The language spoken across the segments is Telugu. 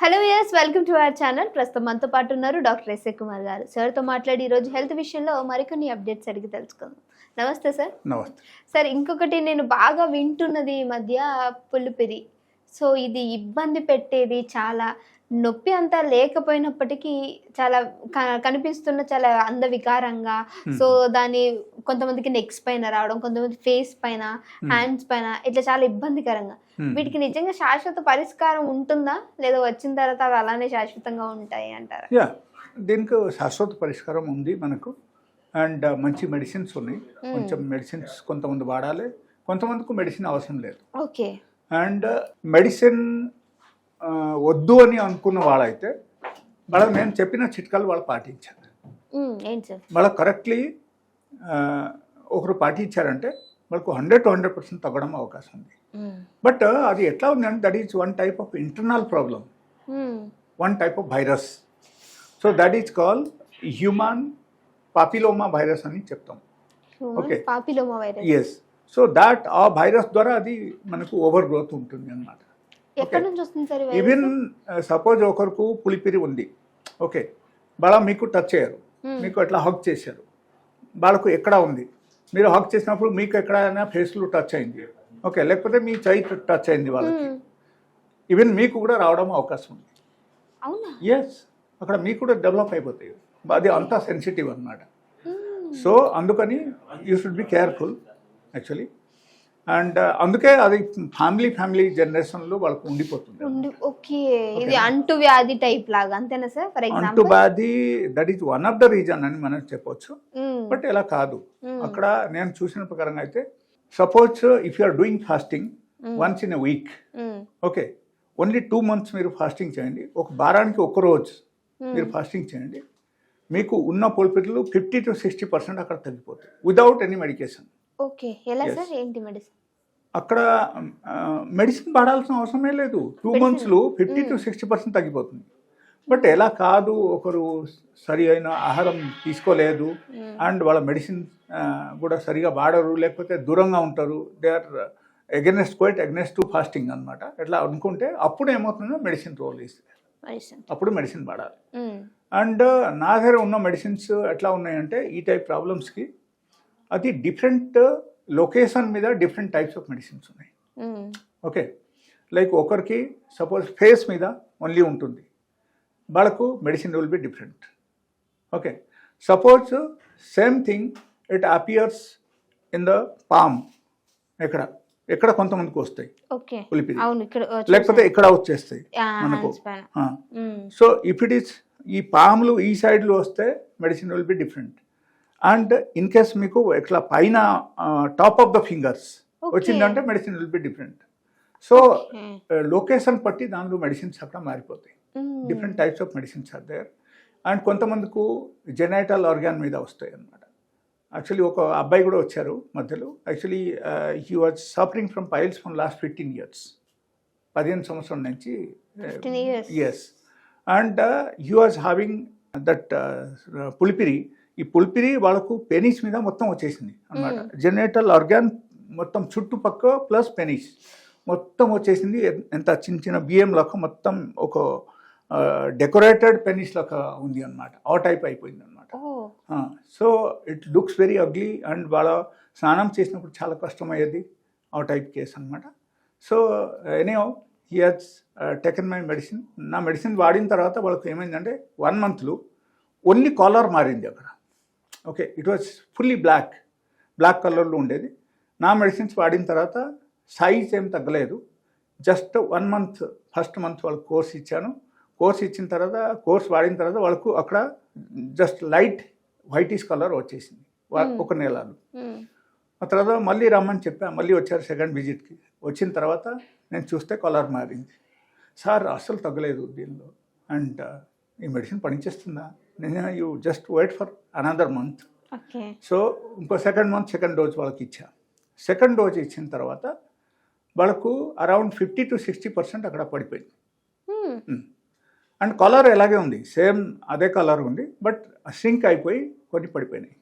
Hello viewers, welcome to our channel. ప్రస్తుతం మనతో పాటు ఉన్నారు డాక్టర్ ఎస్ఏ కుమార్ గారు. సార్తో మాట్లాడి ఈరోజు హెల్త్ విషయంలో మరికొన్ని అప్డేట్స్ అడిగి తెలుసుకుందాం. నమస్తే సార్. నమస్తే సార్, ఇంకొకటి నేను బాగా వింటున్నది ఈ మధ్య పులిపిరి. సో ఇది ఇబ్బంది పెట్టేది, చాలా నొప్పి అంతా లేకపోయినప్పటికీ చాలా కనిపిస్తున్న చాలా అందవికారంగా. సో దాని కొంతమందికి నెక్స్ పైన రావడం, కొంతమంది ఫేస్ పైన, హ్యాండ్స్ పైన ఇట్లా చాలా ఇబ్బందికరంగా. వీటికి నిజంగా శాశ్వత పరిష్కారం ఉంటుందా, లేదా వచ్చిన తర్వాత అవి అలానే శాశ్వతంగా ఉంటాయి అంటారా? దీనికి శాశ్వత పరిష్కారం ఉంది మనకు. అండ్ మంచి మెడిసిన్స్ ఉన్నాయి. కొంచెం మెడిసిన్స్ కొంతమంది వాడాలి, కొంతమందికి మెడిసిన్ అవసరం లేదు. ఓకే. అండ్ మెడిసిన్ వద్దు అని అనుకున్న వాళ్ళైతే వాళ్ళకి నేను చెప్పిన చిట్కాలు వాళ్ళు పాటించారు. ఏంటి సార్? వాళ్ళకి కరెక్ట్లీ ఒకరు పాటించారంటే వాళ్ళకు 100% తగ్గడం అవకాశం ఉంది. బట్ అది ఎట్లా ఉందంటే that is one type of internal problem, one type of virus. So that is call human papilloma virus అని చెప్తాం. Okay, papilloma virus. Yes. So that ఆ వైరస్ ద్వారా అది మనకు ఓవర్ గ్రోత్ ఉంటుంది అన్నమాట. ఎక్కడి నుంచి వస్తుంది సార్? ఈవెన్ సపోజ్ ఒకరికి పులిపిరి ఉంది, ఓకే, వాళ్ళ మీకు టచ్ చేయరు, మీకు ఎట్లా హగ్ చేశారు, వాళ్ళకు ఎక్కడ ఉంది, మీరు హగ్ చేసినప్పుడు మీకు ఎక్కడైనా ఫేస్లో టచ్ అయింది, ఓకే, లేకపోతే మీ చెయ్యి టచ్ అయింది వాళ్ళకి, ఈవెన్ మీకు కూడా రావడం అవకాశం ఉంది. అవునా? ఎస్, అక్కడ మీకు కూడా డెవలప్ అయిపోతాయి. అది అంతా సెన్సిటివ్ అన్నమాట. సో అందుకని you should be careful actually. And అందుకే అది ఫ్యామిలీ జనరేషన్లో వాళ్ళకు ఉండిపోతుంది. ఓకే, ఇది అంటు వ్యాధి టైప్ లాగా అంతేనా సార్? ఫర్ ఎగ్జాంపుల్ అంటు వ్యాధి that is one of the reason అని మనం చెప్పొచ్చు. బట్ ఇలా కాదు. అక్కడ నేను చూసిన ప్రకారంగా అయితే suppose if you are doing fasting once in a week, okay, only 2 months మీరు ఫాస్టింగ్ చేయండి. ఒక వారానికి ఒక రోజు మీరు ఫాస్టింగ్ చేయండి. మీకు ఉన్న పులిపిర్లు 50 to 60% అక్కడ తగ్గిపోతాయి వితౌట్ ఎనీ మెడికేషన్. ఓకే, ఎలా సార్? ఏంటి మెడిసిన్? అక్కడ మెడిసిన్ వాడాల్సిన అవసరమే లేదు. 2 monthsలో 50 to 60% తగ్గిపోతుంది. బట్ ఎలా కాదు, ఒకరు సరి అయిన ఆహారం తీసుకోలేదు అండ్ వాళ్ళ మెడిసిన్ కూడా సరిగా వాడరు, లేకపోతే దూరంగా ఉంటారు, they are against to fasting అనమాట. ఎట్లా అనుకుంటే అప్పుడు ఏమవుతుందో మెడిసిన్ రోల్ ఇస్తుంది, అప్పుడు మెడిసిన్ వాడాలి. అండ్ నా దగ్గర ఉన్న మెడిసిన్స్ ఎట్లా ఉన్నాయంటే ఈ టైప్ ప్రాబ్లమ్స్కి అది డిఫరెంట్ లొకేషన్ మీద డిఫరెంట్ టైప్స్ ఆఫ్ మెడిసిన్స్ ఉన్నాయి. ఓకే, లైక్ ఒకరికి సపోజ్ ఫేస్ మీద ఓన్లీ ఉంటుంది, వాళ్ళకు medicine will be different. Okay, suppose same thing it appears in the palm, ఎక్కడ కొంతమందికి వస్తాయి పులిపిరి, లేకపోతే ఇక్కడ వచ్చేస్తాయి మనకు. సో ఇఫ్ ఇట్ ఈస్ ఈ పాములు ఈ సైడ్లో వస్తే medicine will be different. And in case మీకు ఇట్లా పైన టాప్ ఆఫ్ ద ఫింగర్స్ వచ్చిందంటే medicine will be different. So location బట్టి దానిలో మెడిసిన్స్ అక్కడ మారిపోతాయి. Different types of medicines are there. And కొంతమందికి జెనైటల్ ఆర్గాన్ మీద వస్తాయి అన్నమాట. యాక్చువల్లీ ఒక అబ్బాయి కూడా వచ్చారు మధ్యలో. Actually he was suffering from piles from last 15 years, 15 సంవత్సరం నుంచి. Yes. And he was having that పులిపిరి. ఈ పులిపిరి వాళ్ళకు పెనిస్ మీద మొత్తం వచ్చేసింది అన్నమాట. జెనైటల్ ఆర్గాన్ మొత్తం చుట్టుపక్క ప్లస్ పెనిస్ మొత్తం వచ్చేసింది. ఎంత చిన్న బియ్యం లెక్క మొత్తం ఒక డెకరేటెడ్ పెనిస్ లెక్క ఉంది అన్నమాట. ఆ టైప్ అయిపోయింది అనమాట. So it looks very ugly. And వాళ్ళ స్నానం చేసినప్పుడు చాలా కష్టమయ్యేది, ఆ టైప్ కేసు అనమాట. So anyhow he has taken my medicine. నా మెడిసిన్ వాడిన తర్వాత వాళ్ళకి ఏమైందంటే 1 monthలో ఓన్లీ కాలర్ మారింది అక్కడ. ఓకే, ఇట్ వాజ్ ఫుల్లీ బ్లాక్ కలర్లో ఉండేది. నా మెడిసిన్స్ వాడిన తర్వాత సైజ్ ఏం తగ్గలేదు. జస్ట్ 1 month, ఫస్ట్ మంత్ వాళ్ళకి కోర్స్ ఇచ్చాను. కోర్స్ ఇచ్చిన తర్వాత, కోర్స్ వాడిన తర్వాత వాళ్ళకు అక్కడ జస్ట్ లైట్ వైటిష్ కలర్ వచ్చేసింది 1 నెలలో. ఆ తర్వాత మళ్ళీ రమ్మని చెప్పా, మళ్ళీ వచ్చారు సెకండ్ విజిట్కి. వచ్చిన తర్వాత నేను చూస్తే కలర్ మారింది. సార్ అస్సలు తగ్గలేదు దీనిలో, అండ్ ఈ మెడిసిన్ పనిచేస్తుందా? నేను you just wait for another month. So ఇంకో సెకండ్ డోజ్ వాళ్ళకి ఇచ్చా. సెకండ్ డోజ్ ఇచ్చిన తర్వాత వాళ్ళకు అరౌండ్ 50 to 60% అక్కడ పడిపోయింది. అండ్ కలర్ ఎలాగే ఉంది, సేమ్ అదే కలర్ ఉంది, బట్ ష్రింక్ అయిపోయి కొన్ని పడిపోయినాయి.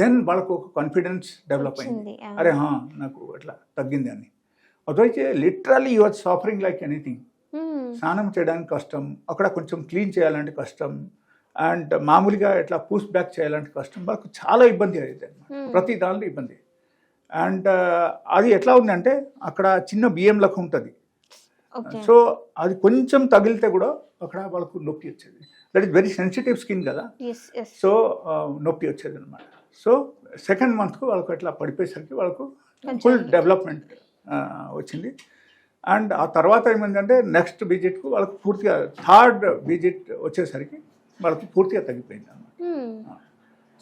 దెన్ వాళ్ళకు ఒక కాన్ఫిడెన్స్ డెవలప్ అయింది, అరే నాకు అట్లా తగ్గింది అని. అదైతే literally you are suffering like anything. స్నానం చేయడానికి కష్టం, అక్కడ కొంచెం క్లీన్ చేయాలంటే కష్టం, అండ్ మామూలుగా ఇట్లా పూస్ బ్యాక్ చేయాలంటే కష్టం, వాళ్ళకు చాలా ఇబ్బంది అయ్యేది అన్నమాట. ప్రతి దానిలో ఇబ్బంది. అండ్ అది ఎట్లా ఉందంటే అక్కడ చిన్న బియ్యం లెక్క ఉంటుంది. సో అది కొంచెం తగిలితే కూడా అక్కడ వాళ్ళకు నొప్పి వచ్చేది. That is very sensitive skin కదా, సో నొప్పి వచ్చేది అనమాట. సో సెకండ్ మంత్కు వాళ్ళకు అట్లా పడిపోయేసరికి వాళ్ళకు ఫుల్ డెవలప్మెంట్ వచ్చింది. అండ్ ఆ తర్వాత ఏమైందంటే నెక్స్ట్ విజిట్కు వాళ్ళకు పూర్తిగా థర్డ్ విజిట్ వచ్చేసరికి వాళ్ళకి పూర్తిగా తగ్గిపోయింది అన్నమాట.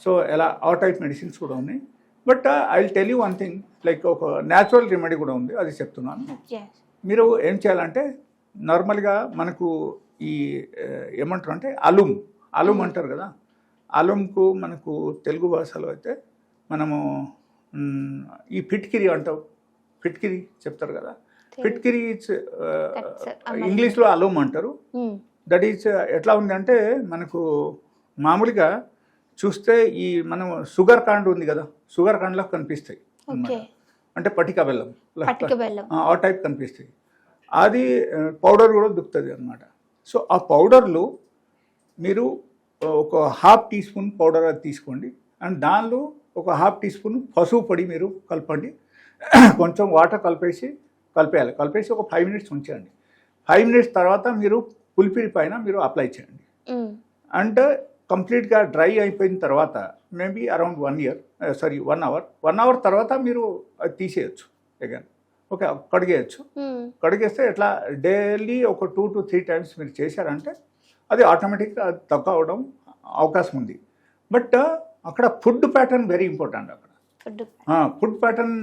సో ఎలా ఆ టైప్ మెడిసిన్స్ కూడా ఉన్నాయి. But I will tell you one thing, like ఒక న్యాచురల్ రెమెడీ కూడా ఉంది, అది చెప్తున్నాను. మీరు ఏం చేయాలంటే నార్మల్గా మనకు ఈ ఏమంటారు అంటే అలుమ్ అంటారు కదా, అలుమ్కు మనకు తెలుగు భాషలో అయితే మనము ఈ ఫిట్కిరి అంటాం, ఫిట్కిరి చెప్తారు కదా, ఫిట్కిరి ఇంగ్లీష్లో అలుమ్ అంటారు. దట్ ఈజ్ ఎట్లా ఉంది అంటే మనకు మామూలుగా చూస్తే ఈ మనం షుగర్ కాండ్ ఉంది కదా, షుగర్ కాండ్లో కనిపిస్తాయి అన్నమాట. అంటే పటిక బెల్లం ఆ టైప్ కనిపిస్తాయి. అది పౌడర్ కూడా దొరుకుతుంది అన్నమాట. సో ఆ పౌడర్లో మీరు ఒక హాఫ్ టీ స్పూన్ పౌడర్ అది తీసుకోండి, అండ్ దానిలో ఒక హాఫ్ టీ స్పూన్ పసుపు పొడి మీరు కలపండి, కొంచెం వాటర్ కలిపేయాలి. కలిపేసి ఒక 5 minutes ఉంచండి. 5 minutes తర్వాత మీరు పులిపిరి పైన మీరు అప్లై చేయండి. అంటే కంప్లీట్గా డ్రై అయిపోయిన తర్వాత మేబీ అరౌండ్ 1 hour 1 hour తర్వాత మీరు అది తీసేయచ్చు అగైన్. ఓకే, కడిగేయచ్చు. కడిగేస్తే ఎట్లా డైలీ ఒక 2 to 3 times మీరు చేశారంటే అది ఆటోమేటిక్గా తక్కువ అవడం అవకాశం ఉంది. బట్ అక్కడ ఫుడ్ ప్యాటర్న్ వెరీ ఇంపార్టెంట్. అక్కడ ఫుడ్ ప్యాటర్న్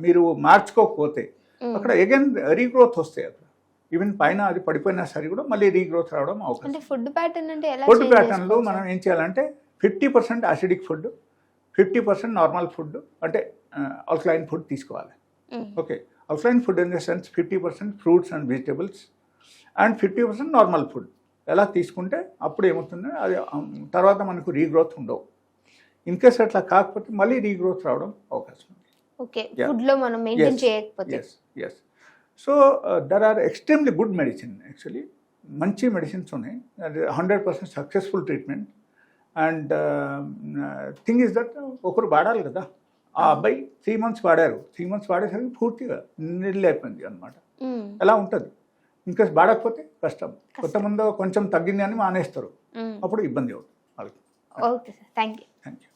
మీరు మార్చుకోకపోతే అక్కడ అగైన్ రీగ్రోత్ వస్తాయి. అక్కడ ఈవెన్ పైన అది పడిపోయినా సరే కూడా మళ్ళీ రీగ్రోత్ రావడం అవకాశం. ఫుడ్ ప్యాటర్న్లో మనం ఏం చేయాలంటే 50% అసిడిక్ ఫుడ్, 50% నార్మల్ ఫుడ్, అంటే ఆల్కలైన్ ఫుడ్ తీసుకోవాలి. Okay, alkaline food in the sense 50% fruits and vegetables and 50% normal food. ఎలా తీసుకుంటే అప్పుడు ఏమవుతుంది, అది తర్వాత మనకు రీగ్రోత్ ఉండవు. ఇన్ కేస్ అట్లా కాకపోతే మళ్ళీ రీగ్రోత్ రావడం అవకాశం ఉంది. ఓకే, ఫుడ్లో మనం మెయింటైన్ చేయకపోతే. yes. So there are extremely good medicine, actually మంచి మెడిసిన్స్ ఉన్నాయి, 100% successful treatment. And thing is that ఒకరు వాడాలి కదా. ఆ అబ్బాయి 3 months వాడారు, 3 months వాడేసరికి పూర్తిగా నీళ్ళు అయిపోయింది అనమాట. ఎలా ఉంటుంది ఇంకా వాడకపోతే కష్టం. కొంతమంది కొంచెం తగ్గింది అని మానేస్తారు, అప్పుడు ఇబ్బంది అవుతుంది వాళ్ళకి. Okay sir, thank you.